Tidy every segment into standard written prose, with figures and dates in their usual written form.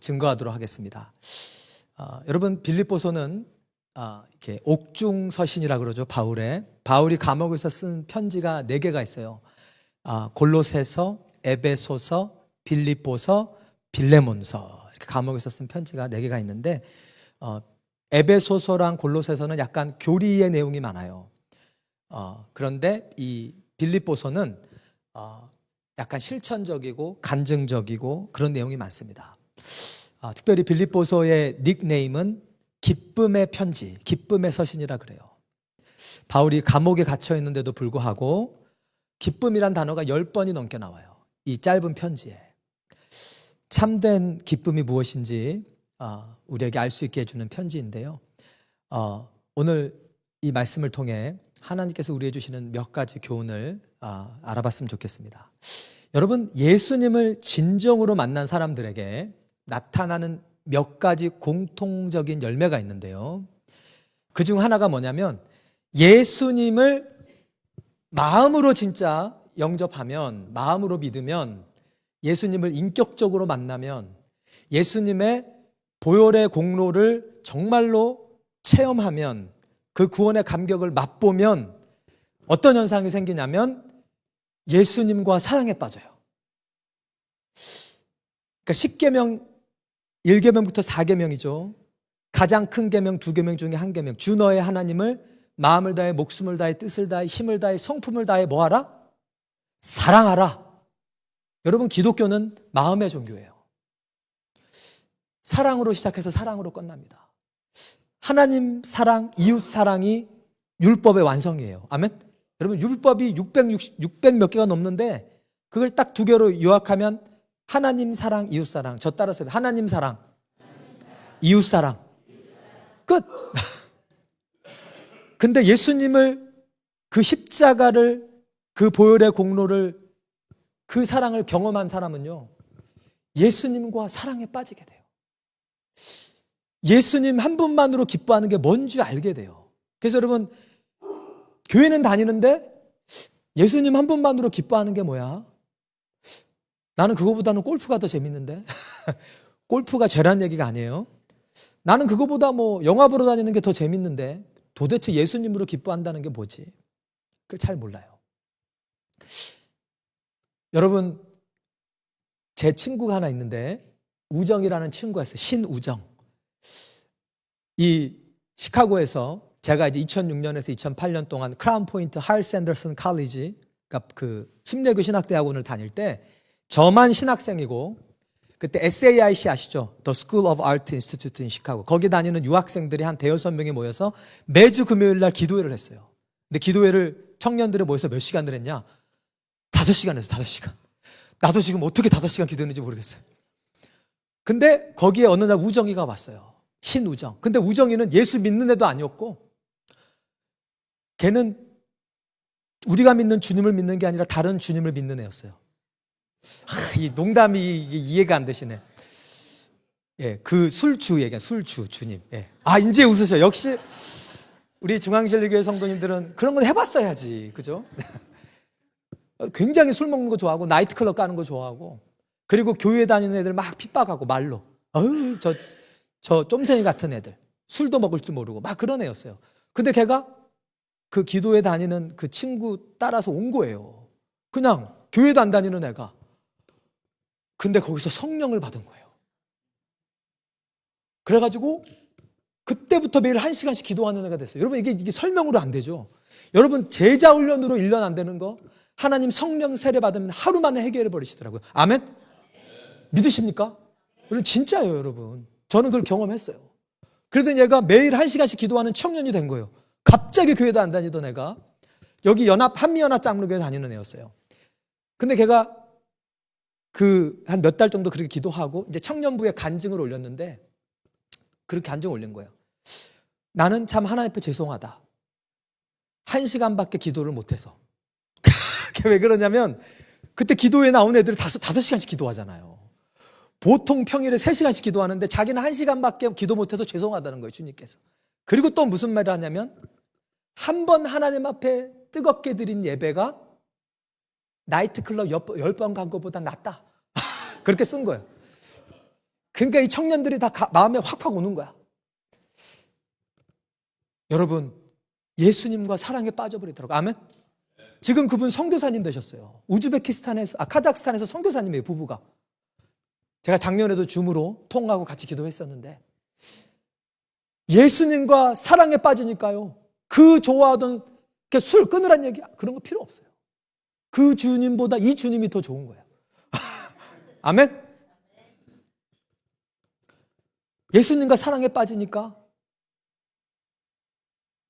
증거하도록 하겠습니다. 여러분, 빌립보서는 이렇게 옥중서신이라고 그러죠. 바울이 감옥에서 쓴 편지가 4개가 있어요. 골로새서, 에베소서, 빌립보서, 빌레몬서, 이렇게 감옥에서 쓴 편지가 4개가 있는데, 에베소서랑 골로새서는 약간 교리의 내용이 많아요. 그런데 이 빌립보서는 약간 실천적이고 간증적이고 그런 내용이 많습니다. 특별히 빌립보서의 닉네임은 기쁨의 편지, 기쁨의 서신이라 그래요. 바울이 감옥에 갇혀 있는데도 불구하고 기쁨이란 단어가 10번이 넘게 나와요. 이 짧은 편지에. 참된 기쁨이 무엇인지 우리에게 알 수 있게 해주는 편지인데요. 오늘 이 말씀을 통해 하나님께서 우리에게 주시는 몇 가지 교훈을 알아봤으면 좋겠습니다. 여러분, 예수님을 진정으로 만난 사람들에게 나타나는 몇 가지 공통적인 열매가 있는데요. 그중 하나가 뭐냐면, 예수님을 마음으로 진짜 영접하면, 마음으로 믿으면, 예수님을 인격적으로 만나면, 예수님의 보혈의 공로를 정말로 체험하면, 그 구원의 감격을 맛보면 어떤 현상이 생기냐면 예수님과 사랑에 빠져요. 그러니까 10계명, 1계명부터 4계명이죠. 가장 큰 계명 2계명 중에 1계명. 주 너의 하나님을 마음을 다해, 목숨을 다해, 뜻을 다해, 힘을 다해, 성품을 다해 뭐하라? 사랑하라. 여러분, 기독교는 마음의 종교예요. 사랑으로 시작해서 사랑으로 끝납니다. 하나님 사랑, 이웃 사랑이 율법의 완성이에요. 아멘? 여러분, 율법이 600 몇 개가 넘는데 그걸 딱 2개로 요약하면 하나님 사랑, 이웃 사랑. 저 따라서 하나님 사랑, 이웃 사랑. 끝. 근데 예수님을, 그 십자가를, 그 보혈의 공로를, 그 사랑을 경험한 사람은요, 예수님과 사랑에 빠지게 돼요. 예수님 한 분만으로 기뻐하는 게 뭔지 알게 돼요. 그래서 여러분, 교회는 다니는데 예수님 한 분만으로 기뻐하는 게 뭐야? 나는 그거보다는 골프가 더 재밌는데. 골프가 죄란 얘기가 아니에요. 나는 그거보다 영화 보러 다니는 게 더 재밌는데 도대체 예수님으로 기뻐한다는 게 뭐지? 그걸 잘 몰라요. 여러분, 제 친구가 하나 있는데 우정이라는 친구가 있어요. 신우정. 이 시카고에서 제가 이제 2006년에서 2008년 동안 크라운 포인트 하일스 앤더슨 칼리지, 그러니까 그 침례교 신학대학원을 다닐 때 저만 신학생이고, 그때 SAIC 아시죠? The School of Art Institute in Chicago. 거기 다니는 유학생들이 한 5-6명이 모여서 매주 금요일 날 기도회를 했어요. 근데 기도회를 청년들이 모여서 몇 시간을 했냐? 5시간 했어요. 5시간. 나도 지금 어떻게 5시간 기도했는지 모르겠어요. 근데 거기에 어느 날 우정이가 왔어요. 신우정. 근데 우정이는 예수 믿는 애도 아니었고, 걔는 우리가 믿는 주님을 믿는 게 아니라 다른 주님을 믿는 애였어요. 이 농담이 이해가 안 되시네. 예, 그 술주 얘기야. 술주 주님. 예. 이제 웃으셔. 역시 우리 중앙실리교회 성도님들은 그런 건 해봤어야지, 그죠? 굉장히 술 먹는 거 좋아하고 나이트클럽 가는 거 좋아하고, 그리고 교회 다니는 애들 막 핍박하고 말로 저 쫌생이 같은 애들, 술도 먹을 줄 모르고 막 그런 애였어요. 근데 걔가 그 기도회 다니는 그 친구 따라서 온 거예요. 그냥 교회도 안 다니는 애가. 근데 거기서 성령을 받은 거예요. 그래가지고 그때부터 매일 1시간씩 기도하는 애가 됐어요. 여러분, 이게 설명으로 안 되죠. 여러분, 제자 훈련으로 1년 안 되는 거 하나님 성령 세례 받으면 하루 만에 해결해 버리시더라고요. 아멘? 믿으십니까? 여러분, 진짜예요, 여러분. 저는 그걸 경험했어요. 그러더니 얘가 매일 1시간씩 기도하는 청년이 된 거예요. 갑자기 교회도 안 다니던 애가 여기 한미연합 장로교회 다니는 애였어요. 근데 걔가 한 몇 달 정도 그렇게 기도하고 이제 청년부에 간증을 올렸는데, 그렇게 간증을 올린 거예요. 나는 참 하나님 앞에 죄송하다. 1시간밖에 기도를 못해서. 왜 그러냐면 그때 기도에 나온 애들이 5시간씩 기도하잖아요. 보통 평일에 3시간씩 기도하는데 자기는 1시간밖에 기도 못해서 죄송하다는 거예요, 주님께서. 그리고 또 무슨 말을 하냐면, 한 번 하나님 앞에 뜨겁게 드린 예배가 나이트클럽 10번 간 것보다 낫다. 그렇게 쓴 거예요. 그러니까 이 청년들이 다 마음에 확 오는 거야. 여러분, 예수님과 사랑에 빠져버리더라고. 아멘? 지금 그분 선교사님 되셨어요. 카자흐스탄에서 선교사님이에요, 부부가. 제가 작년에도 줌으로 통하고 같이 기도했었는데, 예수님과 사랑에 빠지니까요, 그 좋아하던 술 끊으란 얘기, 그런 거 필요 없어요. 그 주님보다 이 주님이 더 좋은 거예요. 아멘? 예수님과 사랑에 빠지니까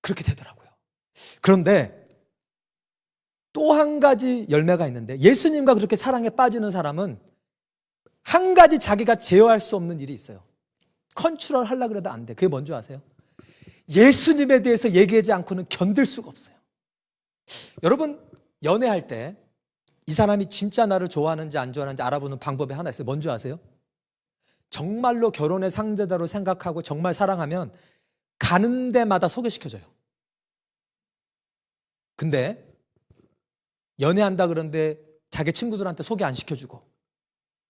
그렇게 되더라고요. 그런데 또 한 가지 열매가 있는데, 예수님과 그렇게 사랑에 빠지는 사람은 한 가지 자기가 제어할 수 없는 일이 있어요. 컨트롤 하려고 해도 안 돼. 그게 뭔지 아세요? 예수님에 대해서 얘기하지 않고는 견딜 수가 없어요. 여러분, 연애할 때 이 사람이 진짜 나를 좋아하는지 안 좋아하는지 알아보는 방법이 하나 있어요. 뭔지 아세요? 정말로 결혼의 상대다로 생각하고 정말 사랑하면 가는 데마다 소개시켜줘요. 근데 연애한다 그러는데 자기 친구들한테 소개 안 시켜주고,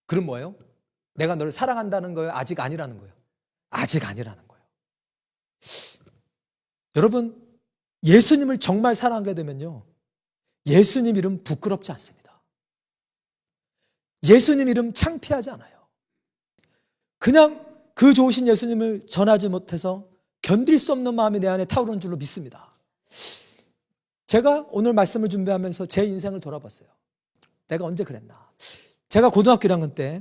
그럼 뭐예요? 내가 너를 사랑한다는 거예요? 아직 아니라는 거예요? 아직 아니라는 거예요. 여러분, 예수님을 정말 사랑하게 되면요, 예수님 이름 부끄럽지 않습니다. 예수님 이름 창피하지 않아요. 그냥 그 좋으신 예수님을 전하지 못해서 견딜 수 없는 마음이 내 안에 타오르는 줄로 믿습니다. 제가 오늘 말씀을 준비하면서 제 인생을 돌아봤어요. 내가 언제 그랬나. 제가 고등학교 1학년 때,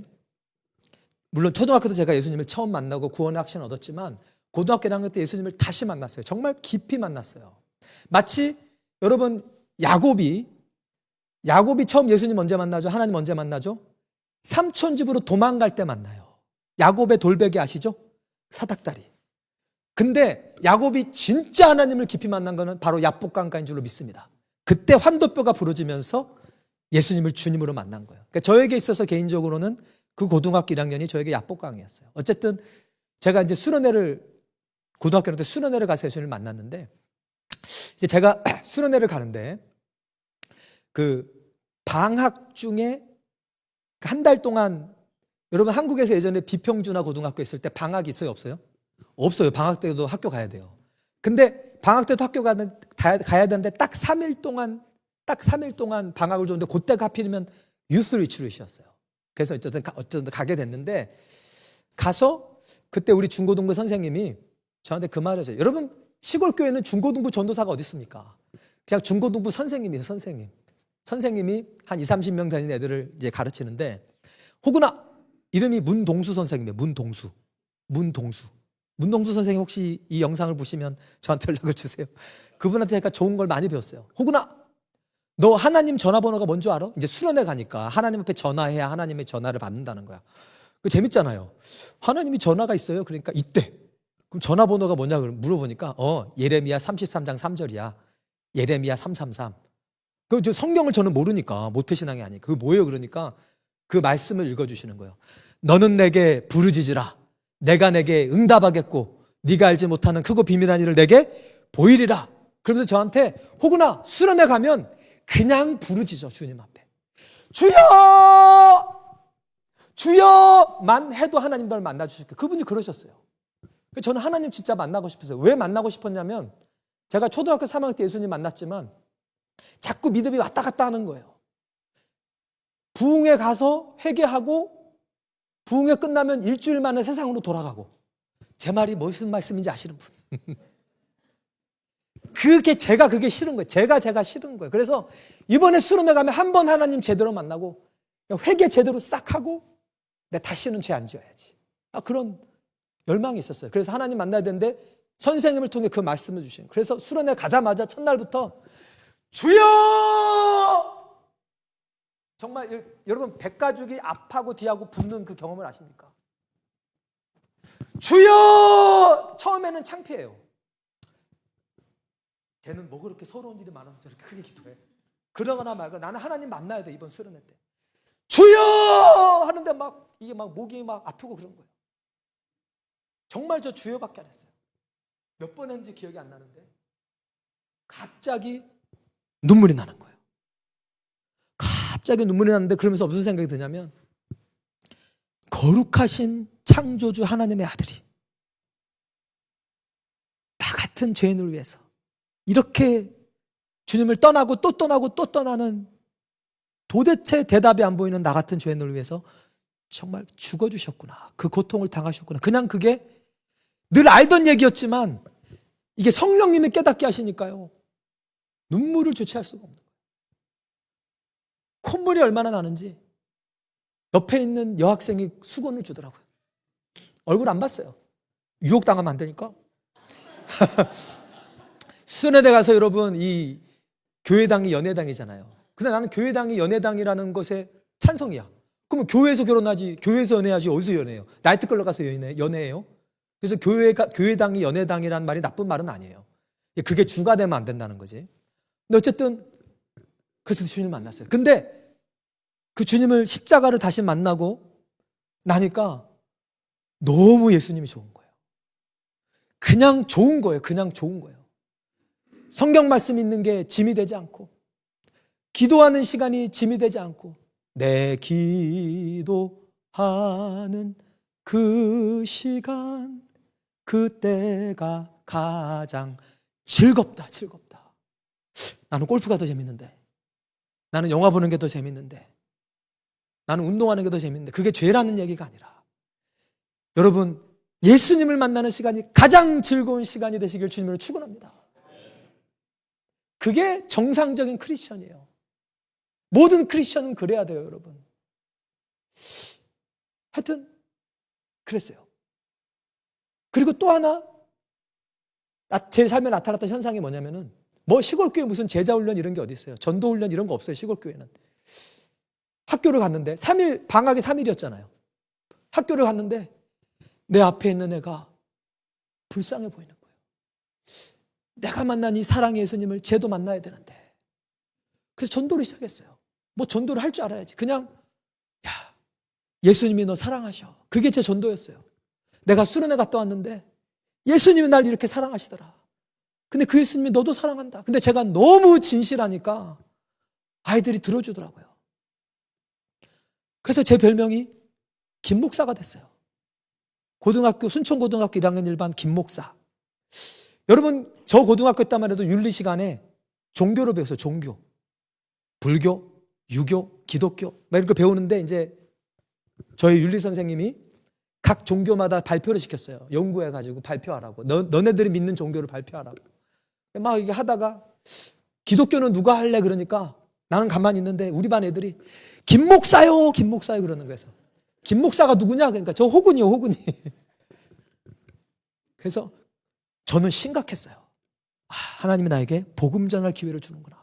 물론 초등학교 때 제가 예수님을 처음 만나고 구원의 확신을 얻었지만, 고등학교 1학년 때 예수님을 다시 만났어요. 정말 깊이 만났어요. 마치 여러분, 야곱이 처음 예수님 언제 만나죠? 하나님 언제 만나죠? 삼촌 집으로 도망갈 때 만나요. 야곱의 돌베개 아시죠? 사닥다리. 근데 야곱이 진짜 하나님을 깊이 만난 거는 바로 야복강가인 줄로 믿습니다. 그때 환도뼈가 부러지면서 예수님을 주님으로 만난 거예요. 그러니까 저에게 있어서 개인적으로는 그 고등학교 1학년이 저에게 야복강이었어요. 어쨌든 제가 이제 고등학교 때 수련회를 가서 예수님을 만났는데, 이제 제가 수련회를 가는데 그 방학 중에 한 달 동안, 여러분 한국에서 예전에 비평준화 고등학교 있을 때 방학이 있어요, 없어요? 없어요. 방학 때도 학교 가야 돼요. 근데 방학 때도 학교 가야 되는데 딱 3일 동안 방학을 줬는데, 그때가 하필이면 유스 리트릿이었어요. 그래서 어쨌든 가게 됐는데, 가서 그때 우리 중고등부 선생님이 저한테 그 말을 해줘요. 여러분, 시골 교회는 중고등부 전도사가 어디 있습니까? 그냥 중고등부 선생님이에요, 선생님. 선생님이 한 20, 30명 되는 애들을 이제 가르치는데, 혹으나 이름이 문동수 선생님이에요. 문동수 선생님, 혹시 이 영상을 보시면 저한테 연락을 주세요. 그분한테 제가 좋은 걸 많이 배웠어요. 혹으나 너 하나님 전화번호가 뭔지 알아? 이제 수련회 가니까 하나님 앞에 전화해야 하나님의 전화를 받는다는 거야. 그 재밌잖아요. 하나님이 전화가 있어요. 그러니까 있대. 그럼 전화번호가 뭐냐 물어보니까 예레미야 33장 3절이야. 예레미야 333. 그 성경을 저는 모르니까, 모태신앙이 아니니까 그게 뭐예요? 그러니까 그 말씀을 읽어주시는 거예요. 너는 내게 부르짖으라. 내가 내게 응답하겠고 네가 알지 못하는 크고 비밀한 일을 내게 보이리라. 그러면서 저한테, 혹으나 수련회 가면 그냥 부르짖어. 주님 앞에 주여! 주여만 해도 하나님 널 만나주실 거예요. 그분이 그러셨어요. 저는 하나님 진짜 만나고 싶었어요. 왜 만나고 싶었냐면, 제가 초등학교 3학년 때 예수님 만났지만 자꾸 믿음이 왔다 갔다 하는 거예요. 부흥회 가서 회개하고 부흥회 끝나면 일주일 만에 세상으로 돌아가고. 제 말이 무슨 말씀인지 아시는 분? 그게 싫은 거예요. 제가 싫은 거예요. 그래서 이번에 수련회 가면 한 번 하나님 제대로 만나고 회개 제대로 싹 하고 내 다시는 죄 안 지어야지. 그런 열망이 있었어요. 그래서 하나님 만나야 되는데 선생님을 통해 그 말씀을 주시는 거예요. 그래서 수련회 가자마자 첫날부터 주여! 정말 여러분, 백가죽이 앞하고 뒤하고 붙는 그 경험을 아십니까? 주여! 처음에는 창피해요. 쟤는 뭐 그렇게 서러운 일이 많아서 저렇게 크게 기도해. 그러거나 말고 나는 하나님 만나야 돼, 이번 수련회 때. 주여! 하는데 이게 목이 아프고 그런 거예요. 정말 저 주여밖에 안 했어요. 몇 번 했는지 기억이 안 나는데 갑자기 눈물이 나는 거예요. 갑자기 눈물이 나는데, 그러면서 무슨 생각이 드냐면, 거룩하신 창조주 하나님의 아들이 나 같은 죄인을 위해서 이렇게 주님을 떠나고 또 떠나고 또 떠나는 도대체 대답이 안 보이는 나 같은 죄인을 위해서 정말 죽어주셨구나. 그 고통을 당하셨구나. 그냥 그게 늘 알던 얘기였지만 이게 성령님이 깨닫게 하시니까요. 눈물을 주체할 수가 없는 거예요. 콧물이 얼마나 나는지 옆에 있는 여학생이 수건을 주더라고요. 얼굴 안 봤어요. 유혹당하면 안 되니까. 수련회대 가서 여러분 이 교회당이 연애당이잖아요. 근데 나는 교회당이 연애당이라는 것에 찬성이야. 그러면 교회에서 결혼하지, 교회에서 연애하지, 어디서 연애해요? 나이트클럽 가서 연애해요? 그래서 교회당이 연애당이라는 말이 나쁜 말은 아니에요. 그게 주가 되면 안 된다는 거지. 근데 어쨌든 그래서 주님을 만났어요. 근데 그 주님을 십자가를 다시 만나고 나니까 너무 예수님이 좋은 거예요. 그냥 좋은 거예요. 그냥 좋은 거예요. 성경 말씀 있는 게 짐이 되지 않고 기도하는 시간이 짐이 되지 않고 내 기도하는 그 시간 그때가 가장 즐겁다. 나는 골프가 더 재밌는데 나는 영화 보는 게 더 재밌는데 나는 운동하는 게 더 재밌는데 그게 죄라는 얘기가 아니라 여러분 예수님을 만나는 시간이 가장 즐거운 시간이 되시길 주님으로 축원합니다. 그게 정상적인 크리스천이에요. 모든 크리스천은 그래야 돼요, 여러분. 하여튼 그랬어요. 그리고 또 하나 제 삶에 나타났던 현상이 뭐냐면은 뭐 시골교회 무슨 제자훈련 이런 게 어디 있어요. 전도훈련 이런 거 없어요, 시골교회는. 학교를 갔는데 3일 방학이 3일이었잖아요. 학교를 갔는데 내 앞에 있는 애가 불쌍해 보이는 거예요. 내가 만난 이 사랑의 예수님을 쟤도 만나야 되는데. 그래서 전도를 시작했어요. 뭐 전도를 할 줄 알아야지. 그냥 야, 예수님이 너 사랑하셔. 그게 제 전도였어요. 내가 수련회 갔다 왔는데 예수님이 날 이렇게 사랑하시더라. 근데 그 예수님이 너도 사랑한다. 근데 제가 너무 진실하니까 아이들이 들어주더라고요. 그래서 제 별명이 김 목사가 됐어요. 순천고등학교 1학년 1반 김 목사. 여러분 저 고등학교 때만 해도 윤리 시간에 종교를 배웠어요. 종교. 불교, 유교, 기독교 막 이런 거 배우는데 이제 저희 윤리 선생님이 각 종교마다 발표를 시켰어요. 연구해가지고 발표하라고. 너네들이 믿는 종교를 발표하라고. 막 이게 하다가 기독교는 누가 할래 그러니까 나는 가만히 있는데 우리 반 애들이 김 목사요 그러는 거예요. 김 목사가 누구냐? 그러니까 저 호군이요, 호군이. 그래서 저는 심각했어요. 하나님이 나에게 복음 전할 기회를 주는구나.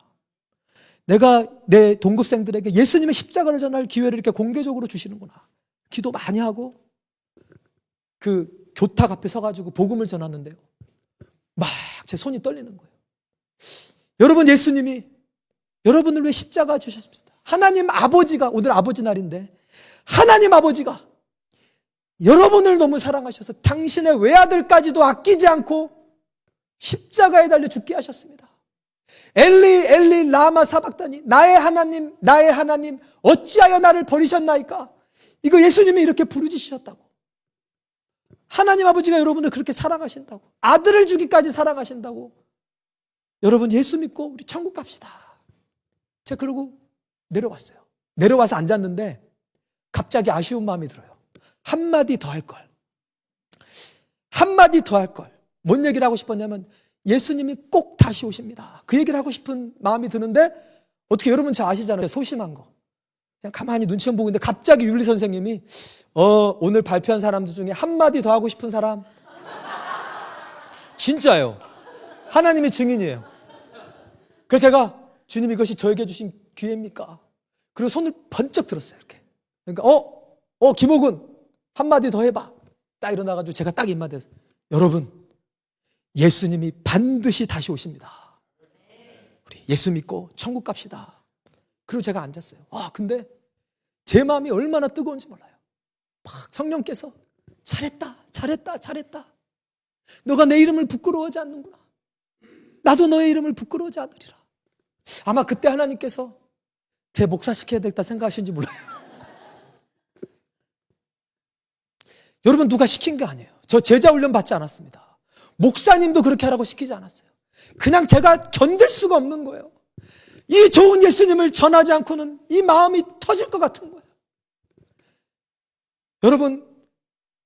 내가 내 동급생들에게 예수님의 십자가를 전할 기회를 이렇게 공개적으로 주시는구나. 기도 많이 하고 그 교탁 앞에 서가지고 복음을 전하는데요. 막 제 손이 떨리는 거예요. 여러분 예수님이 여러분을 위해 십자가 주셨습니다. 하나님 아버지가 오늘 아버지 날인데 하나님 아버지가 여러분을 너무 사랑하셔서 당신의 외아들까지도 아끼지 않고 십자가에 달려 죽게 하셨습니다. 엘리 엘리 라마 사박다니 나의 하나님 어찌하여 나를 버리셨나이까. 이거 예수님이 이렇게 부르짖으셨다고. 하나님 아버지가 여러분을 그렇게 사랑하신다고. 아들을 주기까지 사랑하신다고. 여러분 예수 믿고 우리 천국 갑시다. 제가 그러고 내려왔어요. 내려와서 앉았는데 갑자기 아쉬운 마음이 들어요. 한마디 더 할 걸. 한마디 더 할 걸. 뭔 얘기를 하고 싶었냐면 예수님이 꼭 다시 오십니다. 그 얘기를 하고 싶은 마음이 드는데 어떻게 여러분 저 아시잖아요. 소심한 거. 그냥 가만히 눈치만 보고 있는데 갑자기 윤리 선생님이 오늘 발표한 사람들 중에 한마디 더 하고 싶은 사람? 진짜요. 하나님이 증인이에요. 그래서 제가 주님 이것이 저에게 주신 기회입니까? 그리고 손을 번쩍 들었어요. 이렇게. 그러니까 김옥은 한마디 더 해봐. 딱 일어나가지고 제가 딱 입마대서 여러분 예수님이 반드시 다시 오십니다. 우리 예수 믿고 천국 갑시다. 그리고 제가 앉았어요. 근데 제 마음이 얼마나 뜨거운지 몰라요. 막 성령께서 잘했다. 너가 내 이름을 부끄러워하지 않는구나. 나도 너의 이름을 부끄러워하지 않으리라. 아마 그때 하나님께서 제 목사시켜야 되겠다 생각하시는지 몰라요. 여러분, 누가 시킨 게 아니에요. 저 제자 훈련 받지 않았습니다. 목사님도 그렇게 하라고 시키지 않았어요. 그냥 제가 견딜 수가 없는 거예요. 이 좋은 예수님을 전하지 않고는 이 마음이 터질 것 같은 거예요. 여러분,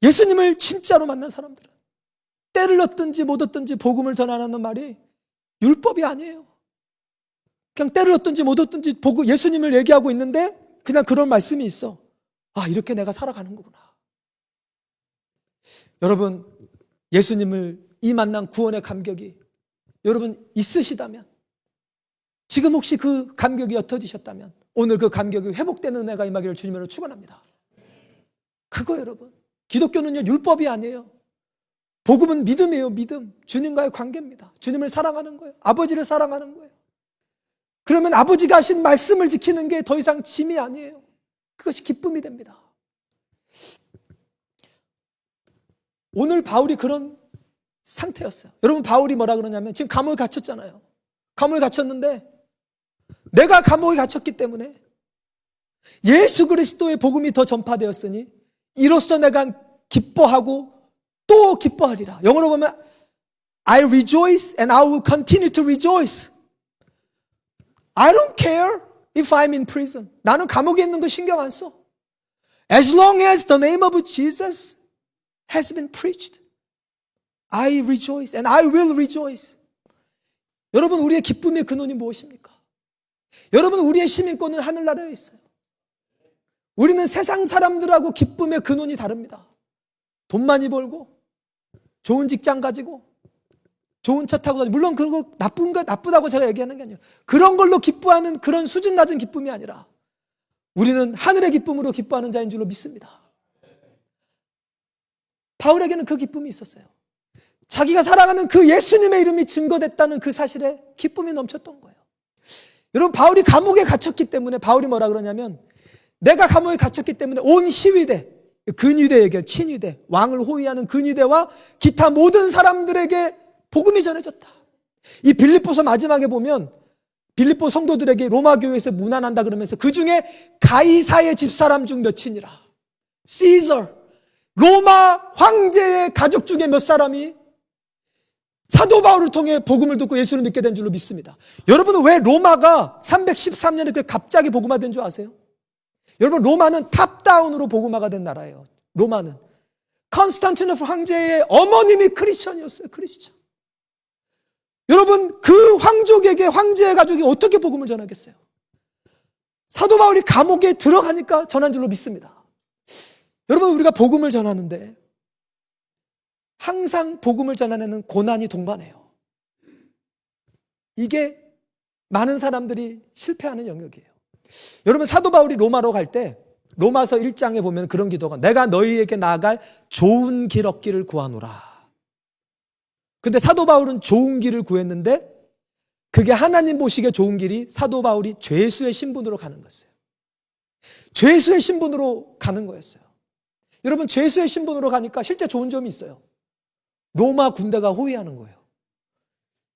예수님을 진짜로 만난 사람들은 때를 얻든지 못 얻든지 복음을 전하는 말이 율법이 아니에요. 그냥 때를 얻든지 못 얻든지 보고 예수님을 얘기하고 있는데 그냥 그런 말씀이 있어. 아, 이렇게 내가 살아가는 거구나. 여러분, 예수님을 이 만난 구원의 감격이 여러분 있으시다면, 지금 혹시 그 감격이 옅어지셨다면 오늘 그 감격이 회복되는 은혜가 임하기를 주님으로 축원합니다. 그거 여러분, 기독교는요 율법이 아니에요. 복음은 믿음이에요. 믿음. 주님과의 관계입니다. 주님을 사랑하는 거예요. 아버지를 사랑하는 거예요. 그러면 아버지가 하신 말씀을 지키는 게 더 이상 짐이 아니에요. 그것이 기쁨이 됩니다. 오늘 바울이 그런 상태였어요. 여러분, 바울이 뭐라 그러냐면 지금 감옥에 갇혔잖아요. 감옥에 갇혔는데 내가 감옥에 갇혔기 때문에 예수 그리스도의 복음이 더 전파되었으니 이로써 내가 기뻐하고 또 기뻐하리라. 영어로 보면 I rejoice and I will continue to rejoice. I don't care if I'm in prison. 나는 감옥에 있는 거 신경 안 써. As long as the name of Jesus has been preached, I rejoice and I will rejoice. 여러분, 우리의 기쁨의 근원이 무엇입니까? 여러분, 우리의 시민권은 하늘나라에 있어요. 우리는 세상 사람들하고 기쁨의 근원이 다릅니다. 돈 많이 벌고 좋은 직장 가지고 좋은 차 타고 가지고, 물론 그거 나쁘다고 제가 얘기하는 게 아니에요. 그런 걸로 기뻐하는 그런 수준 낮은 기쁨이 아니라 우리는 하늘의 기쁨으로 기뻐하는 자인 줄로 믿습니다. 바울에게는 그 기쁨이 있었어요. 자기가 사랑하는 그 예수님의 이름이 증거됐다는 그 사실에 기쁨이 넘쳤던 거예요. 여러분, 바울이 감옥에 갇혔기 때문에 바울이 뭐라 그러냐면, 내가 감옥에 갇혔기 때문에 온 시위대, 근위대에게, 친위대, 왕을 호위하는 근위대와 기타 모든 사람들에게 복음이 전해졌다. 이 빌립보서 마지막에 보면 빌립보 성도들에게 로마 교회에서 문안한다 그러면서 그 중에 가이사의 집사람 중 몇이니라. 시저, 로마 황제의 가족 중에 몇 사람이 사도 바울을 통해 복음을 듣고 예수를 믿게 된 줄로 믿습니다. 여러분은 왜 로마가 313년에 그 갑자기 복음화된 줄 아세요? 여러분, 로마는 탑다운으로 복음화가 된 나라예요. 로마는 컨스탄티노플 황제의 어머님이 크리스천이었어요. 크리스천. 여러분, 그 황족에게, 황제의 가족이 어떻게 복음을 전하겠어요? 사도 바울이 감옥에 들어가니까 전한 줄로 믿습니다. 여러분, 우리가 복음을 전하는데 항상 복음을 전하는 고난이 동반해요. 이게 많은 사람들이 실패하는 영역이에요. 여러분, 사도 바울이 로마로 갈 때 로마서 1장에 보면 그런 기도가, 내가 너희에게 나아갈 좋은 길 얻기를 구하노라. 근데 사도 바울은 좋은 길을 구했는데 그게 하나님 보시기에 좋은 길이 사도 바울이 죄수의 신분으로 가는 거였어요. 죄수의 신분으로 가는 거였어요. 여러분, 죄수의 신분으로 가니까 실제 좋은 점이 있어요. 로마 군대가 호위하는 거예요.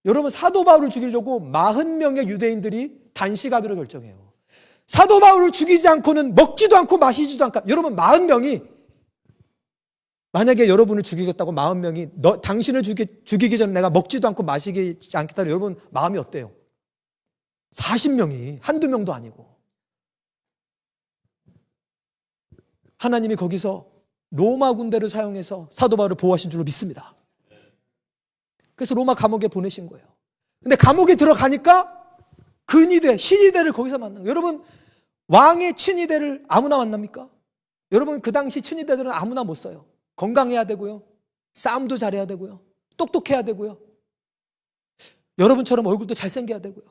여러분, 사도 바울을 죽이려고 40명의 유대인들이 단식하기로 결정해요. 사도 바울을 죽이지 않고는 먹지도 않고 마시지도 않고. 여러분, 40명이 만약에 여러분을 죽이겠다고 40명이 당신을 죽이기 전에 내가 먹지도 않고 마시지 않겠다, 여러분 마음이 어때요? 40명이 한두 명도 아니고. 하나님이 거기서 로마 군대를 사용해서 사도 바울을 보호하신 줄로 믿습니다. 그래서 로마 감옥에 보내신 거예요. 근데 감옥에 들어가니까 근위대, 신위대를 거기서 만나요. 여러분, 왕의 친위대를 아무나 만납니까? 여러분, 그 당시 친위대들은 아무나 못 써요. 건강해야 되고요, 싸움도 잘해야 되고요, 똑똑해야 되고요, 여러분처럼 얼굴도 잘생겨야 되고요.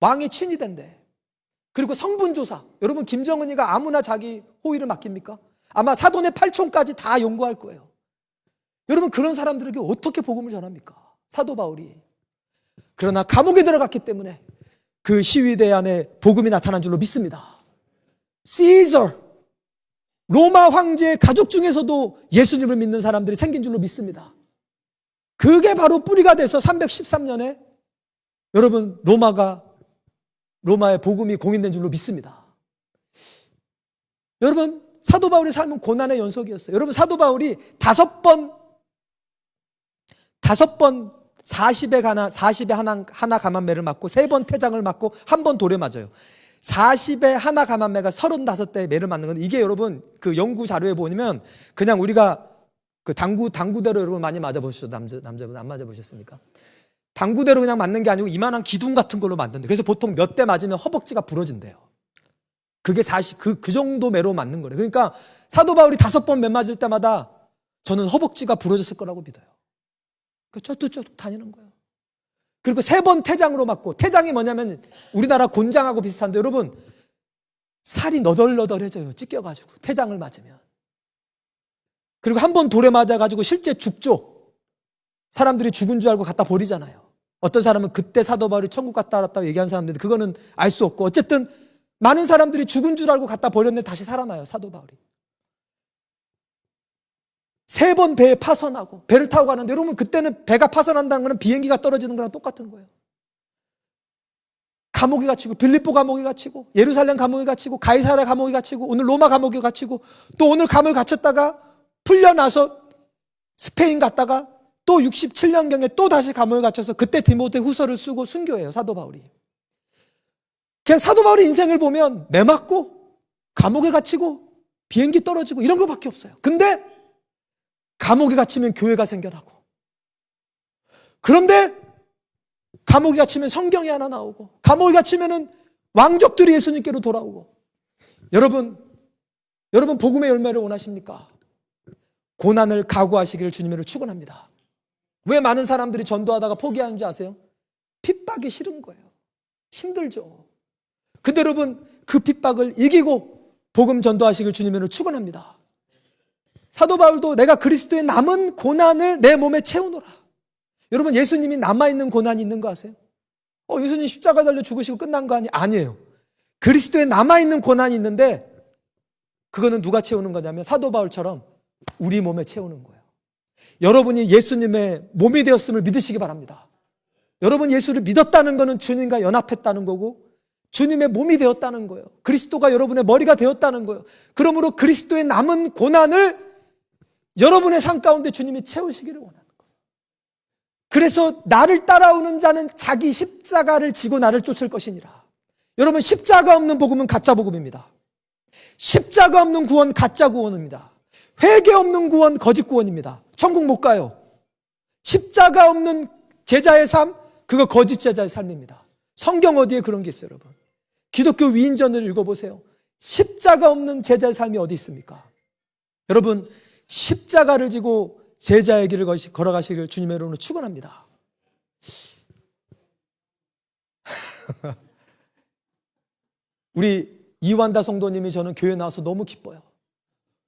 왕의 친위대인데. 그리고 성분조사. 여러분, 김정은이가 아무나 자기 호위를 맡깁니까? 아마 사돈의 팔촌까지 다 연구할 거예요. 여러분, 그런 사람들에게 어떻게 복음을 전합니까? 사도 바울이. 그러나 감옥에 들어갔기 때문에 그 시위대 안에 복음이 나타난 줄로 믿습니다. 시저, 로마 황제의 가족 중에서도 예수님을 믿는 사람들이 생긴 줄로 믿습니다. 그게 바로 뿌리가 돼서 313년에 여러분, 로마의 복음이 공인된 줄로 믿습니다. 여러분, 사도 바울의 삶은 고난의 연속이었어요. 여러분, 사도 바울이 5번 40에 하나 감한매를 맞고 3번 태장을 맞고 1번 돌에 맞아요. 40에 하나 감한매가 35대의 매를 맞는 건데, 이게 여러분 그 연구 자료에 보면 그냥 우리가 그 당구대로 여러분 많이 맞아보셨죠? 남자분 안 맞아보셨습니까? 당구대로 그냥 맞는 게 아니고 이만한 기둥 같은 걸로 맞는데, 그래서 보통 몇 대 맞으면 허벅지가 부러진대요. 그게 그 정도 매로 맞는 거래요. 그러니까 사도 바울이 5번 매 맞을 때마다 저는 허벅지가 부러졌을 거라고 믿어요. 쩌뚝쩌뚝 다니는 거예요. 그리고 3번 태장으로 맞고, 태장이 뭐냐면 우리나라 곤장하고 비슷한데, 여러분 살이 너덜너덜해져요. 찢겨가지고 태장을 맞으면. 그리고 1번 돌에 맞아가지고 실제 죽죠. 사람들이 죽은 줄 알고 갖다 버리잖아요. 어떤 사람은 그때 사도 바울이 천국 갔다 왔다고 얘기한 사람들인데 그거는 알 수 없고, 어쨌든 많은 사람들이 죽은 줄 알고 갖다 버렸는데 다시 살아나요, 사도 바울이. 3번 배에 파손하고 배를 타고 가는데, 여러분 그때는 배가 파손한다는 거는 비행기가 떨어지는 거랑 똑같은 거예요. 감옥에 갇히고, 빌립보 감옥에 갇히고, 예루살렘 감옥에 갇히고, 가이사랴 감옥에 갇히고, 오늘 로마 감옥에 갇히고, 또 오늘 감옥에 갇혔다가 풀려나서 스페인 갔다가 또 67년경에 또 다시 감옥에 갇혀서 그때 디모데 후서를 쓰고 순교해요, 사도 바울이. 그냥 사도 바울의 인생을 보면 매 맞고 감옥에 갇히고 비행기 떨어지고 이런 거밖에 없어요. 근데 감옥에 갇히면 교회가 생겨나고, 그런데 감옥에 갇히면 성경이 하나 나오고, 감옥에 갇히면은 왕족들이 예수님께로 돌아오고. 여러분 복음의 열매를 원하십니까? 고난을 각오하시기를 주님으로 축원합니다. 왜 많은 사람들이 전도하다가 포기하는 줄 아세요? 핍박이 싫은 거예요. 힘들죠. 근데 여러분 그 핍박을 이기고 복음 전도하시길 주님으로 축원합니다. 사도 바울도 내가 그리스도의 남은 고난을 내 몸에 채우노라. 여러분 예수님이 남아있는 고난이 있는 거 아세요? 예수님 십자가 달려 죽으시고 끝난 거 아니에요. 그리스도의 남아있는 고난이 있는데, 그거는 누가 채우는 거냐면 사도 바울처럼 우리 몸에 채우는 거예요. 여러분이 예수님의 몸이 되었음을 믿으시기 바랍니다. 여러분 예수를 믿었다는 것은 주님과 연합했다는 거고, 주님의 몸이 되었다는 거예요. 그리스도가 여러분의 머리가 되었다는 거예요. 그러므로 그리스도의 남은 고난을 여러분의 삶 가운데 주님이 채우시기를 원하는 거예요. 그래서 나를 따라오는 자는 자기 십자가를 지고 나를 쫓을 것이니라. 여러분 십자가 없는 복음은 가짜 복음입니다. 십자가 없는 구원 가짜 구원입니다. 회개 없는 구원 거짓 구원입니다. 천국 못 가요. 십자가 없는 제자의 삶, 그거 거짓 제자의 삶입니다. 성경 어디에 그런 게 있어요, 여러분? 기독교 위인전을 읽어보세요. 십자가 없는 제자의 삶이 어디 있습니까? 여러분 십자가를 지고 제자의 길을 걸어가시길 주님의 이름으로 축원합니다. 우리 이완다 성도님이 저는 교회 나와서 너무 기뻐요.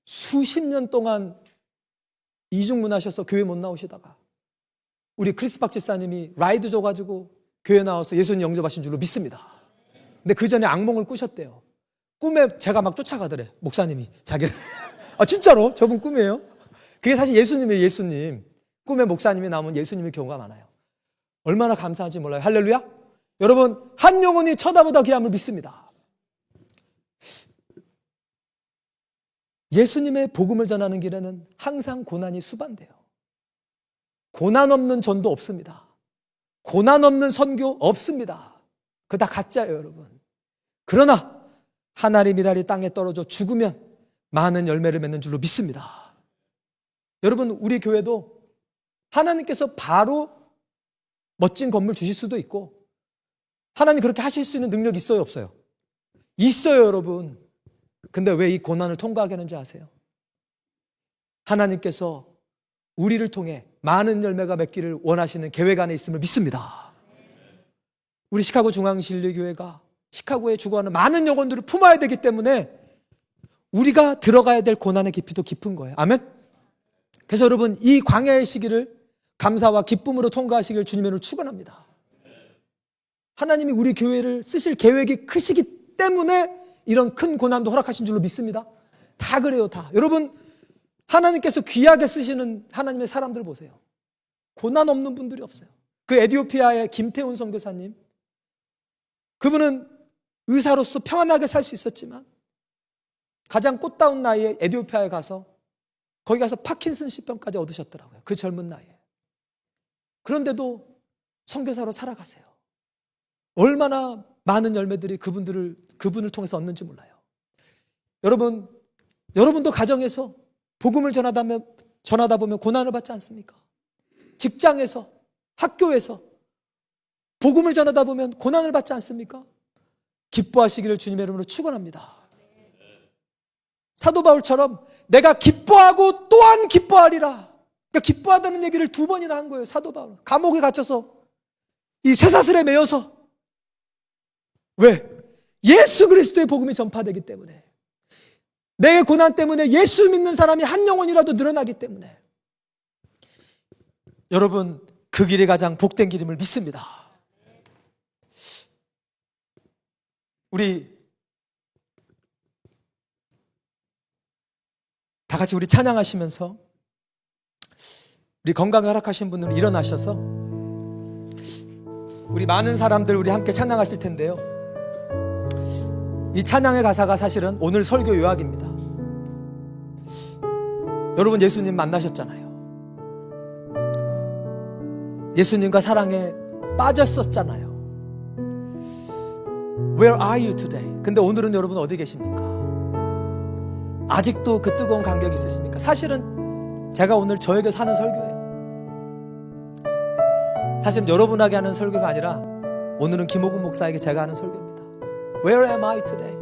수십 년 동안 이중문하셔서 교회 못 나오시다가 우리 크리스박 집사님이 라이드 줘가지고 교회 나와서 예수님 영접하신 줄로 믿습니다. 근데 그 전에 악몽을 꾸셨대요. 꿈에 제가 막 쫓아가더래, 목사님이 자기를. 진짜로 저분 꿈이에요. 그게 사실 예수님이에요. 예수님 꿈에 목사님이 나오면 예수님의 경우가 많아요. 얼마나 감사한지 몰라요. 할렐루야. 여러분 한 영혼이 쳐다보다 귀함을 믿습니다. 예수님의 복음을 전하는 길에는 항상 고난이 수반돼요. 고난 없는 전도 없습니다. 고난 없는 선교 없습니다. 그거 다 가짜예요, 여러분. 그러나 하나의 미랄이 땅에 떨어져 죽으면 많은 열매를 맺는 줄로 믿습니다. 여러분 우리 교회도 하나님께서 바로 멋진 건물 주실 수도 있고, 하나님 그렇게 하실 수 있는 능력이 있어요, 없어요? 있어요, 여러분. 근데 왜 이 고난을 통과하게 하는지 아세요? 하나님께서 우리를 통해 많은 열매가 맺기를 원하시는 계획 안에 있음을 믿습니다. 우리 시카고 중앙진리교회가 시카고에 죽어가는 많은 영혼들을 품어야 되기 때문에 우리가 들어가야 될 고난의 깊이도 깊은 거예요. 아멘? 그래서 여러분 이 광야의 시기를 감사와 기쁨으로 통과하시길 주님으로 축원합니다. 하나님이 우리 교회를 쓰실 계획이 크시기 때문에 이런 큰 고난도 허락하신 줄로 믿습니다. 다 그래요, 다. 여러분 하나님께서 귀하게 쓰시는 하나님의 사람들 보세요. 고난 없는 분들이 없어요. 그 에티오피아의 김태훈 선교사님, 그분은 의사로서 평안하게 살 수 있었지만 가장 꽃다운 나이에 에티오피아에 가서 거기 가서 파킨슨씨병까지 얻으셨더라고요. 그 젊은 나이에. 그런데도 선교사로 살아가세요. 얼마나 많은 열매들이 그분을 통해서 얻는지 몰라요. 여러분도 가정에서 복음을 전하다 보면 고난을 받지 않습니까? 직장에서, 학교에서 복음을 전하다 보면 고난을 받지 않습니까? 기뻐하시기를 주님의 이름으로 축원합니다. 사도 바울처럼 내가 기뻐하고 또한 기뻐하리라. 그러니까 기뻐하다는 얘기를 2번이나 한 거예요. 사도 바울. 감옥에 갇혀서 이 쇠사슬에 매여서. 왜? 예수 그리스도의 복음이 전파되기 때문에. 내 고난 때문에 예수 믿는 사람이 한 영혼이라도 늘어나기 때문에. 여러분, 그 길이 가장 복된 길임을 믿습니다. 우리 다 같이 우리 찬양하시면서 우리 건강을 허락하신 분들은 일어나셔서 우리 많은 사람들 우리 함께 찬양하실 텐데요. 이 찬양의 가사가 사실은 오늘 설교 요약입니다. 여러분 예수님 만나셨잖아요. 예수님과 사랑에 빠졌었잖아요. Where are you today? 근데 오늘은 여러분 어디 계십니까? 아직도 그 뜨거운 간격이 있으십니까? 사실은 제가 오늘 저에게서 하는 설교예요. 사실은 여러분에게 하는 설교가 아니라 오늘은 김호국 목사에게 제가 하는 설교입니다. Where am I today?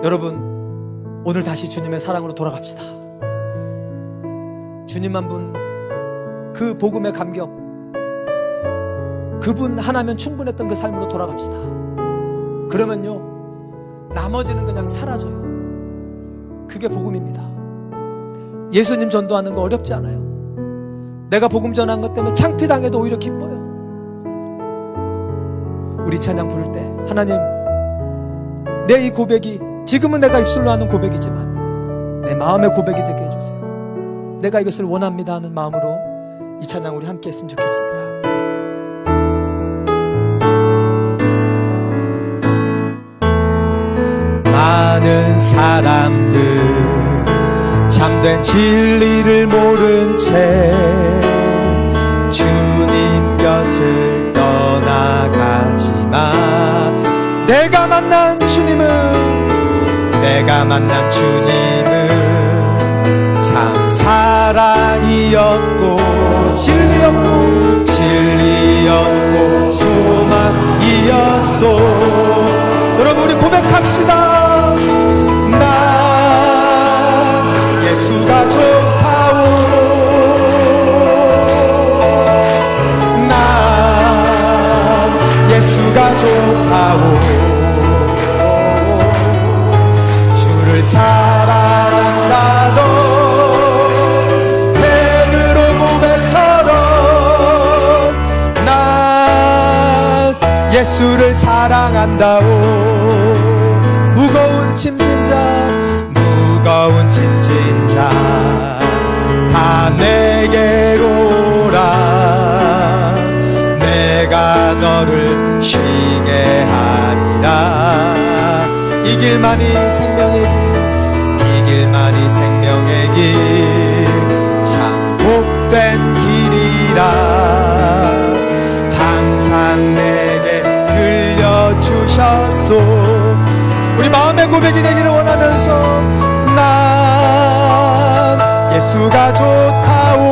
여러분 오늘 다시 주님의 사랑으로 돌아갑시다. 주님 한 분, 그 복음의 감격, 그분 하나면 충분했던 그 삶으로 돌아갑시다. 그러면요 나머지는 그냥 사라져요. 그게 복음입니다. 예수님 전도하는 거 어렵지 않아요. 내가 복음 전한 것 때문에 창피당해도 오히려 기뻐요. 우리 찬양 부를 때 하나님, 내 이 고백이 지금은 내가 입술로 하는 고백이지만 내 마음의 고백이 되게 해주세요. 내가 이것을 원합니다 하는 마음으로 이 찬양 우리 함께 했으면 좋겠습니다. 많은 사람들 참된 진리를 모른 채 주님 곁을 떠나가지만 내가 만난 주님은 참 사랑이었고 진리였고 소망이었소. 여러분 우리 고백합시다. 난 예수가 좋다오. 난 예수가 좋다오. 주를 사랑한다던 베드로 고백처럼 난 예수를 사랑한다오. 무거운 짐진 자 다 내게로 오라. 내가 너를 쉬게 하리라. 이 길만이 생명의 길 참 복된 길이라. 항상 내게 들려주셨소. 우리 마음의 고백이 되기를 원하면서 난 예수가 좋다오.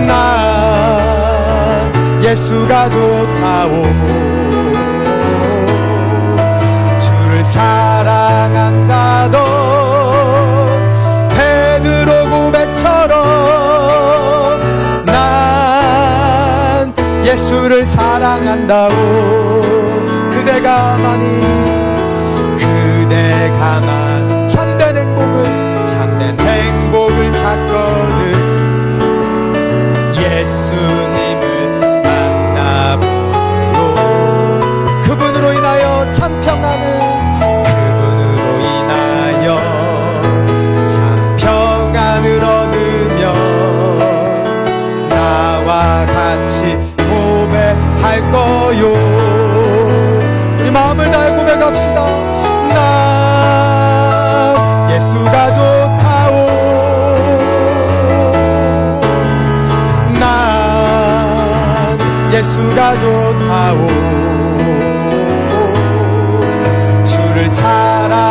난 예수가 좋다오. 주를 사랑한다던 베드로 고백처럼 난 예수를 사랑한다오. 그대가만 참된 행복을 찾거든 예수님을 만나보세요. 그분으로 인하여 참 평안을, 그분으로 인하여 참 평안을 얻으며 나와 같이 고백할 주셔요. 우리 마음을 다해 고백합시다. 난 예수가 좋다오. 난 예수가 좋다오. 주를 사랑한다던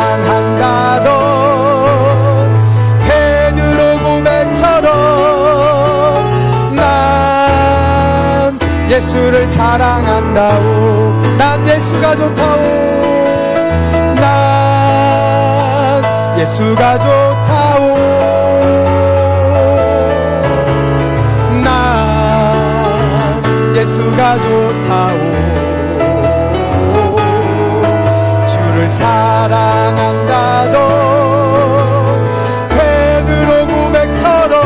베드로 고백처럼 난 예수를 사랑한다오. 난 예수가 좋다오. 난 예수가 좋다오. 난 예수가 좋다오. 주를 사랑한다던 베드로 고백처럼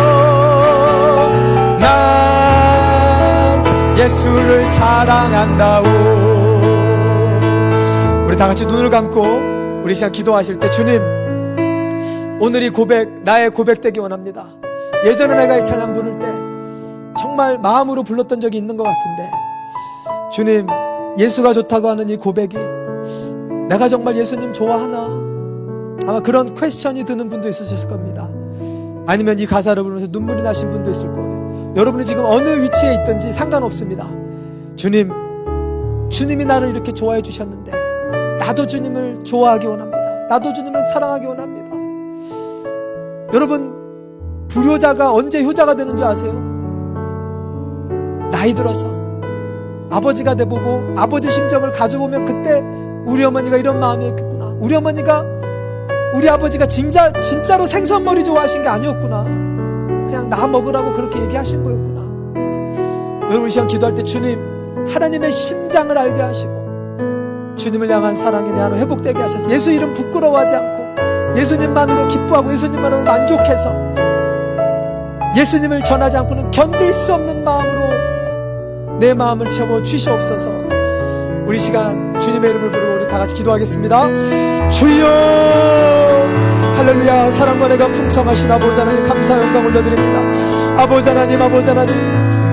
난 예수를 사랑한다오. 우리 다 같이 눈을 감고 우리 시간 기도하실 때, 주님, 오늘 이 고백 나의 고백되기 원합니다. 예전에 내가 이 찬양 부를 때 정말 마음으로 불렀던 적이 있는 것 같은데, 주님, 예수가 좋다고 하는 이 고백이 내가 정말 예수님 좋아하나? 아마 그런 퀘스천이 드는 분도 있으실 겁니다. 아니면 이 가사를 부르면서 눈물이 나신 분도 있을 거예요. 여러분이 지금 어느 위치에 있든지 상관없습니다. 주님, 주님이 나를 이렇게 좋아해 주셨는데 나도 주님을 좋아하기 원합니다. 나도 주님을 사랑하기 원합니다. 여러분, 불효자가 언제 효자가 되는 줄 아세요? 나이 들어서 아버지가 돼보고 아버지 심정을 가져보면 그때 우리 어머니가 이런 마음이었겠구나. 우리 어머니가 우리 아버지가 진짜로 생선머리 좋아하신 게 아니었구나. 그냥 나 먹으라고 그렇게 얘기하신 거였구나. 여러분, 이 시간 기도할 때 주님, 하나님의 심장을 알게 하시고 주님을 향한 사랑이 내 안으로 회복되게 하셔서 예수 이름 부끄러워하지 않고 예수님만으로 기뻐하고 예수님만으로 만족해서 예수님을 전하지 않고는 견딜 수 없는 마음으로 내 마음을 채워 주시옵소서. 우리 시간 주님의 이름을 부르고 우리 다 같이 기도하겠습니다. 주여, 할렐루야. 사랑과 은혜가 풍성하신 아버지 하나님, 감사 영광 올려드립니다. 아버지 하나님, 아버지 하나님,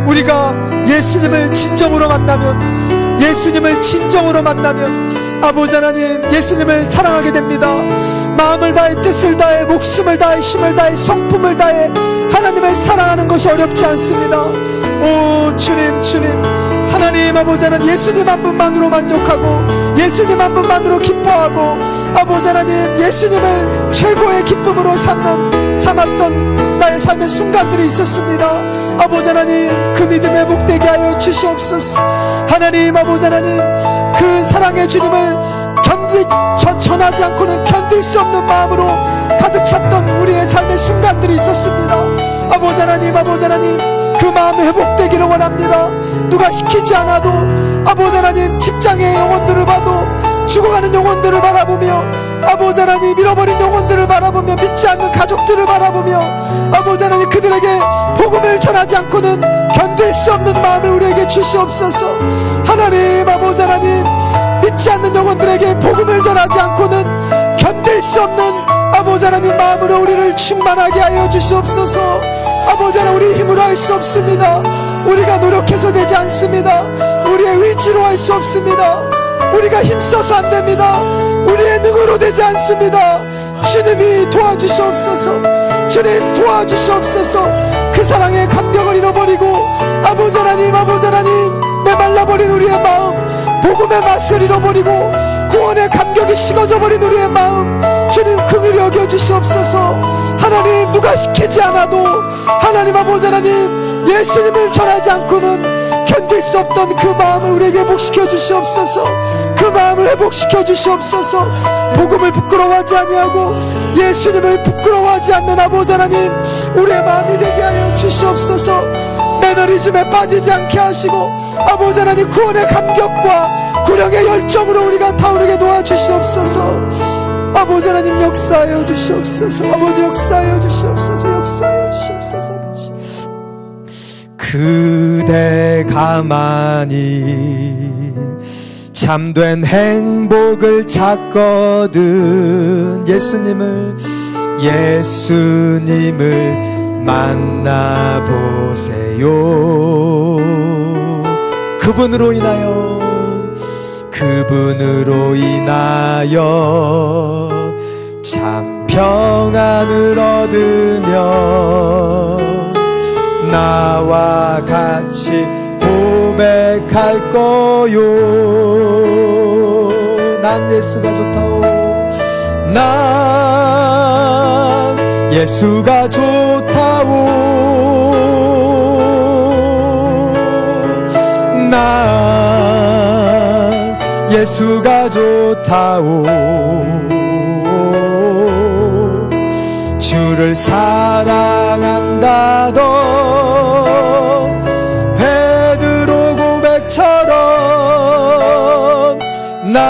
우리가 예수님을 진정으로 만나면, 예수님을 진정으로 만나면 아버지 하나님, 예수님을 사랑하게 됩니다. 마음을 다해, 뜻을 다해, 목숨을 다해, 힘을 다해, 성품을 다해 하나님을 사랑하는 것이 어렵지 않습니다. 오 주님, 주님, 하나님 아버지 하나님, 예수님 한 분만으로 만족하고 예수님 한 분만으로 기뻐하고 아버지 하나님, 예수님을 최고의 기쁨으로 삼았던 나의 삶의 순간들이 있었습니다. 아버지 하나님, 그 믿음 회복되게 하여 주시옵소서. 하나님 아버지 하나님, 그 사랑의 주님을 전하지 않고는 견딜 수 없는 마음으로 가득 찼던 우리의 삶의 순간들이 있었습니다. 아버지 하나님, 아버지 하나님, 그 마음이 회복되기를 원합니다. 누가 시키지 않아도 아버지 하나님, 직장의 영혼들을 봐도 죽어가는 영혼들을 바라보며 아버지 하나님, 잃어버린 영혼들을 바라보며 믿지 않는 가족들을 바라보며 아버지 하나님, 그들에게 복음을 전하지 않고는 견딜 수 없는 마음을 우리에게 주시옵소서. 하나님 아버지 하나님, 믿지 않는 영혼들에게 복음을 전하지 않고는 견딜 수 없는 아버지 하나님 마음으로 우리를 충만하게 하여 주시옵소서. 아버지 하나님, 우리 힘으로 할 수 없습니다. 우리가 노력해서 되지 않습니다. 우리의 의지로 할 수 없습니다. 우리가 힘써서 안 됩니다. 우리의 능으로 되지 않습니다. 주님이 도와주시옵소서. 주님 도와주시옵소서. 그 사랑의 감격을 잃어버리고 아버지 하나님, 아버지 하나님, 메말라버린 우리의 마음, 복음의 맛을 잃어버리고 구원의 감격이 식어져버린 우리의 마음, 주님 긍휼히 여겨주시옵소서. 하나님, 누가 시키지 않아도 하나님 아버지 하나님, 예수님을 전하지 않고는 견딜 수 없던 그 마음을 우리에게 회복시켜 주시옵소서. 그 마음을 회복시켜 주시옵소서. 복음을 부끄러워하지 아니하고 예수님을 부끄러워하지 않는 아버지 하나님, 우리의 마음이 되게 하여 주시옵소서. 매너리즘에 빠지지 않게 하시고 아버지 하나님, 구원의 감격과 구령의 열정으로 우리가 타오르게 도와주시옵소서. 아버지 하나님, 역사하여 주시옵소서. 아버지 역사하여 주시옵소서. 역사하여 주시옵소서. 아버지, 그대 가만히 참된 행복을 찾거든 예수님을 만나보세요. 그분으로 인하여 그분으로 인하여 참 평안을 얻으며 나와 같이 고백할 거요. 난 예수가 좋다오. 난 예수가 좋다오. 난 예수가 좋다오. 주를 사랑한다던 베드로 고백처럼 난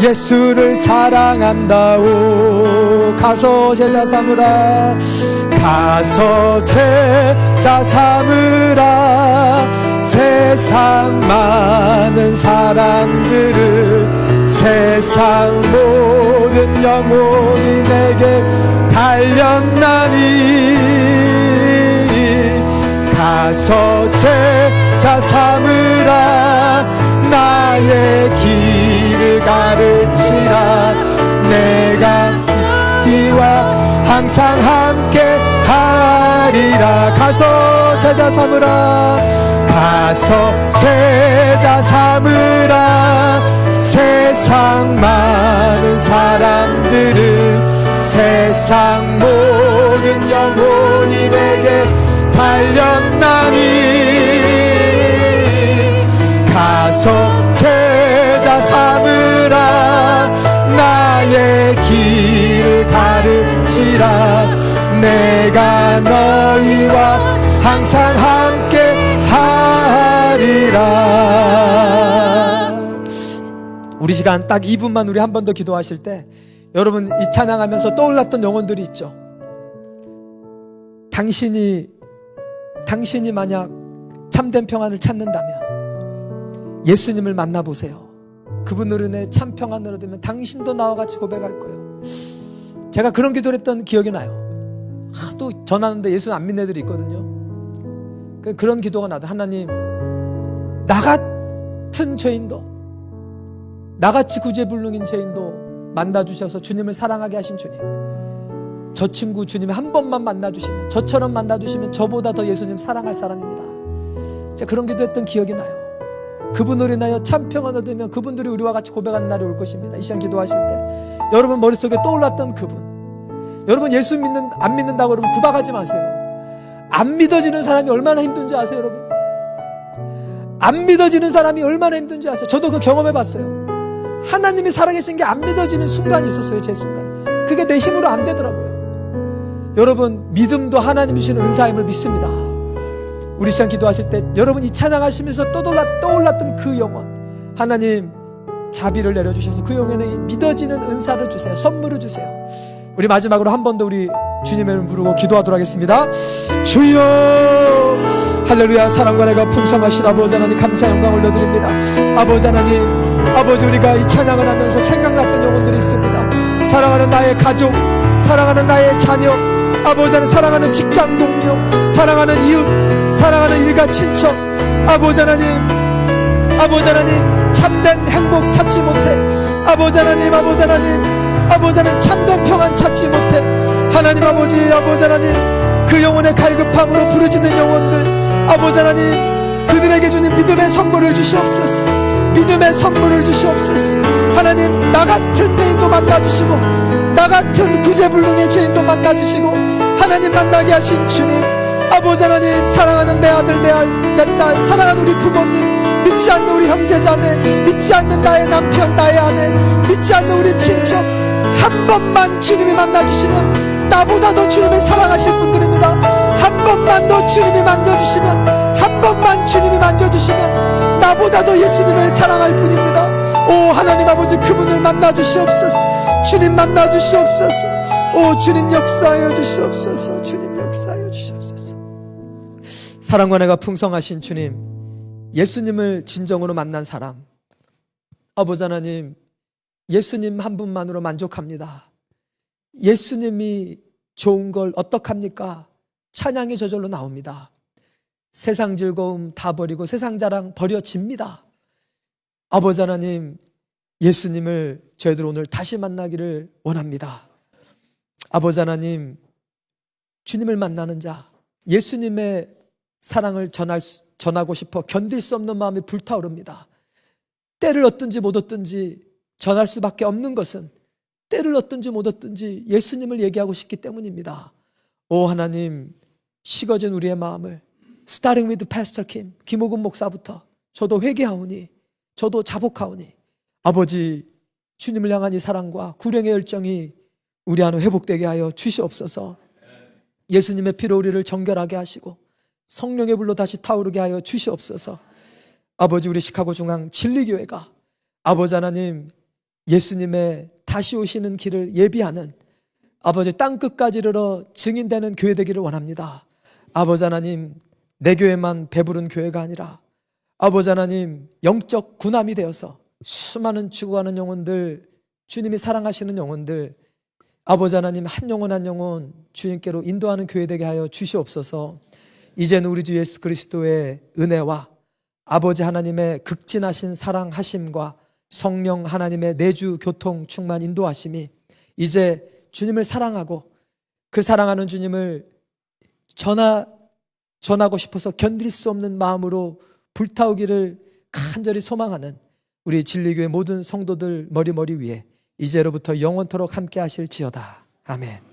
예수를 사랑한다오. 가서 제자 삼으라. 가서 제자 삼으라. 세상 많은 사람들을 세상 모든 영혼이 내게 달렸나니 가서 제자 삼으라. 나의 길을 가르치라. 내가 이와 항상 함께 하리라. 가서 제자 삼으라. 가서 제자 삼으라. 세상 많은 사람들을 세상 모든 영혼이 내게 달렸나니 가서 제자 삼으라. 나의 길을 가르치라. 내가 너희와 항상 함께 하리라. 우리 시간 딱 2분만 우리 한 번 더 기도하실 때 여러분 이 찬양하면서 떠올랐던 영혼들이 있죠. 당신이 만약 참된 평안을 찾는다면 예수님을 만나보세요. 그분으로 인해 참 평안을 얻으면 당신도 나와 같이 고백할 거예요. 제가 그런 기도를 했던 기억이 나요. 하도 전하는데 예수는 안 믿는 애들이 있거든요. 그런 기도가 나도 하나님 나 같은 죄인도 나같이 구제불능인 죄인도 만나주셔서 주님을 사랑하게 하신 주님, 저 친구 주님 한 번만 만나주시면 저처럼 만나주시면 저보다 더 예수님 사랑할 사람입니다. 제가 그런 기도했던 기억이 나요. 그분으로 인하여 참 평안 얻으면 그분들이 우리와 같이 고백하는 날이 올 것입니다. 이 시간 기도하실 때 여러분 머릿속에 떠올랐던 그분, 여러분 예수 안 믿는다고 여러분 구박하지 마세요. 안 믿어지는 사람이 얼마나 힘든지 아세요 여러분? 안 믿어지는 사람이 얼마나 힘든지 아세요? 저도 그 경험해봤어요. 하나님이 살아계신 게 안 믿어지는 순간이 있었어요. 제 순간. 그게 내 힘으로 안 되더라고요. 여러분 믿음도 하나님이 주시는 은사임을 믿습니다. 우리 시간 기도하실 때 여러분 이 찬양하시면서 떠올랐던 그 영혼, 하나님 자비를 내려주셔서 그 영혼에 믿어지는 은사를 주세요. 선물을 주세요. 우리 마지막으로 한 번 더 우리 주님의 이름 부르고 기도하도록 하겠습니다. 주여 할렐루야. 사랑과 내가 풍성하신 아버지 하나님 감사 영광 올려드립니다. 아버지 하나님, 아버지 우리가 이 찬양을 하면서 생각났던 영혼들이 있습니다. 사랑하는 나의 가족, 사랑하는 나의 자녀, 아버지 하나님 사랑하는 직장 동료, 사랑하는 이웃, 사랑하는 일가 친척, 아버지 하나님 참된 행복 찾지 못해, 아버지 하나님 참된 평안 찾지 못해, 하나님 아버지 하나님 그 영혼의 갈급함으로 부르짖는 영혼들, 아버지 하나님 그들에게 주님 믿음의 선물을 주시옵소서. 믿음의 선물을 주시옵소서. 하나님 나 같은 죄인도 만나주시고 나 같은 구제불능의 죄인도 만나주시고 하나님 만나게 하신 주님, 아버지 하나님 사랑하는 내 아들 내 딸, 사랑하는 우리 부모님, 믿지 않는 우리 형제자매, 믿지 않는 나의 남편 나의 아내, 믿지 않는 우리 친척, 한 번만 주님이 만나주시면 나보다 더 주님을 사랑하실 분들입니다. 한 번만 더 주님이 만져주시면, 한 번만 주님이 만져주시면 나보다 더 예수님을 사랑할 분입니다. 오 하나님 아버지 그분을 만나주시옵소서. 주님 만나주시옵소서. 오 주님 역사하여 주시옵소서. 주님 역사하여 주시옵소서. 사랑과 내가 풍성하신 주님, 예수님을 진정으로 만난 사람, 아버지 하나님 예수님 한 분만으로 만족합니다. 예수님이 좋은 걸 어떡합니까? 찬양이 저절로 나옵니다. 세상 즐거움 다 버리고 세상 자랑 버려집니다. 아버지 하나님, 예수님을 저희들 오늘 다시 만나기를 원합니다. 아버지 하나님, 주님을 만나는 자, 예수님의 사랑을 전하고 싶어 견딜 수 없는 마음이 불타오릅니다. 때를 얻든지 못 얻든지 전할 수밖에 없는 것은 때를 얻든지 못 얻든지 예수님을 얘기하고 싶기 때문입니다. 오 하나님, 식어진 우리의 마음을 Starting with Pastor Kim, 김호근 목사부터 저도 회개하오니, 저도 자복하오니, 아버지 주님을 향한 이 사랑과 구령의 열정이 우리 안에 회복되게 하여 주시옵소서. 예수님의 피로 우리를 정결하게 하시고 성령의 불로 다시 타오르게 하여 주시옵소서. 아버지, 우리 시카고 중앙 진리교회가 아버지 하나님, 예수님의 다시 오시는 길을 예비하는 아버지 땅끝까지 이르러 증인되는 교회 되기를 원합니다. 아버지 하나님, 내 교회만 배부른 교회가 아니라 아버지 하나님, 영적 군함이 되어서 수많은 죽어가는 영혼들, 주님이 사랑하시는 영혼들, 아버지 하나님, 한 영혼 한 영혼 주님께로 인도하는 교회 되게 하여 주시옵소서. 이제는 우리 주 예수 그리스도의 은혜와 아버지 하나님의 극진하신 사랑하심과 성령 하나님의 내주 교통 충만 인도하심이 이제 주님을 사랑하고 그 사랑하는 주님을 전하고 싶어서 견딜 수 없는 마음으로 불타오기를 간절히 소망하는 우리 진리교회 모든 성도들 머리 위에 이제로부터 영원토록 함께 하실지어다. 아멘.